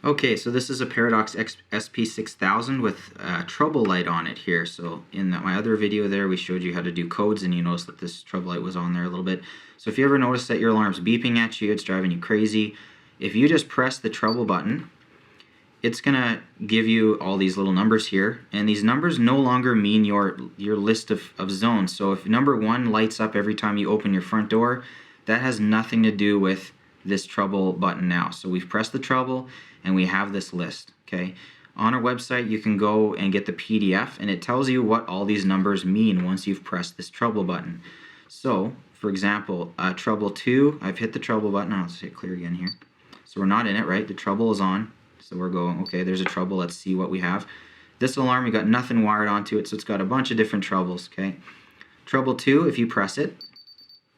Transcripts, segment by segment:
Okay, so this is a Paradox SP6000 with a trouble light on it here. So in my other video there, we showed you how to do codes, and you noticed that this trouble light was on there a little bit. So if you ever notice that your alarm's beeping at you, it's driving you crazy, if you just press the trouble button, it's gonna give you all these little numbers here, and these numbers no longer mean your list of zones. So if number 1 lights up every time you open your front door, that has nothing to do with this trouble button now. So we've pressed the trouble and we have this list. Okay, on our website you can go and get the PDF, and it tells you what all these numbers mean once you've pressed this trouble button. So for example, trouble 2, I've hit the trouble button. I'll hit clear again here. So we're not in it, right? The trouble is on. So we're going, okay, there's a trouble, let's see what we have. This alarm, we got nothing wired onto it, so it's got a bunch of different troubles, okay? Trouble 2, if you press it,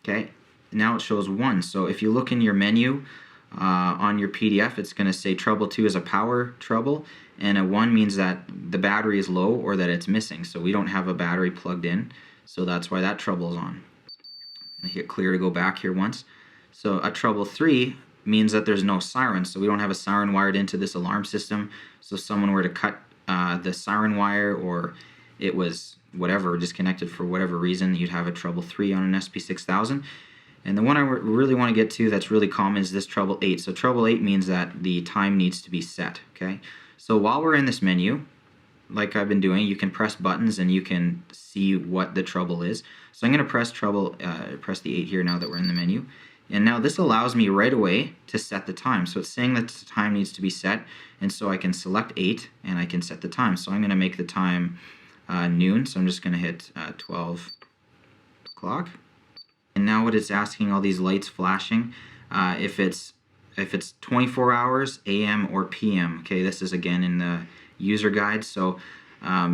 okay, now it shows 1. So if you look in your menu on your PDF, it's going to say trouble 2 is a power trouble, and a 1 means that the battery is low or that it's missing. So we don't have a battery plugged in, so that's why that trouble is on. I hit clear to go back here once. So a trouble 3 means that there's no siren, so we don't have a siren wired into this alarm system. So if someone were to cut the siren wire, or it was whatever, disconnected for whatever reason, you'd have a trouble 3 on an SP6000. And the one I really want to get to that's really common is this trouble 8. So trouble 8 means that the time needs to be set. Okay, so while we're in this menu, like I've been doing, you can press buttons and you can see what the trouble is. So I'm going to press press the 8 here now that we're in the menu. And now this allows me right away to set the time. So it's saying that the time needs to be set, and so I can select 8 and I can set the time. So I'm going to make the time noon, so I'm just going to hit 12 o'clock. And now what it's asking, all these lights flashing, if it's 24 hours, AM or PM. Okay, this is again in the user guide. So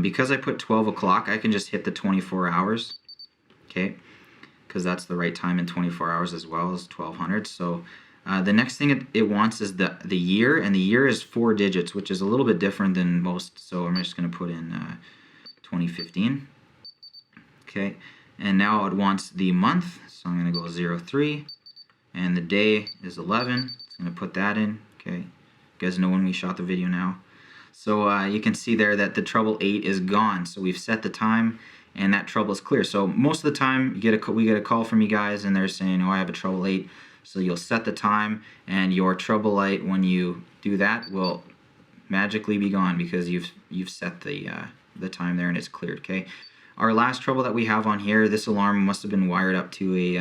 because I put 12 o'clock, I can just hit the 24 hours. Okay, because that's the right time in 24 hours as well as 1200. So the next thing it wants is the year, and the year is 4 digits, which is a little bit different than most. So I'm just going to put in 2015. Okay, and now it wants the month, so I'm going to go 03, and the day is 11. It's going to put that in. Okay, you guys know when we shot the video now. So you can see there that the trouble 8 is gone. So we've set the time, and that trouble is clear. So most of the time we get a call from you guys, and they're saying, oh, I have a trouble 8. So you'll set the time, and your trouble light, when you do that, will magically be gone because you've set the time there and it's cleared. Okay, our last trouble that we have on here, this alarm must have been wired up to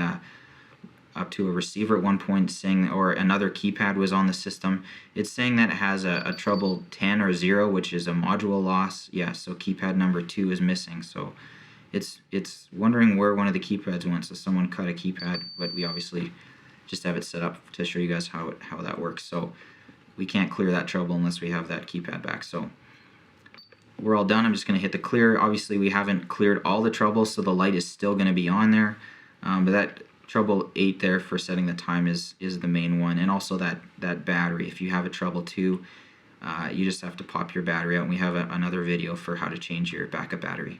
a receiver at one point, saying, or another keypad was on the system. It's saying that it has a trouble 10 or 0, which is a module loss. Yeah, so keypad number 2 is missing. So it's wondering where one of the keypads went. So someone cut a keypad, but we obviously just have it set up to show you guys how that works. So we can't clear that trouble unless we have that keypad back. So we're all done. I'm just going to hit the clear. Obviously we haven't cleared all the troubles, so the light is still going to be on there. But that trouble 8 there for setting the time is the main one, and also that battery. If you have a trouble 2, you just have to pop your battery out, and we have another video for how to change your backup battery.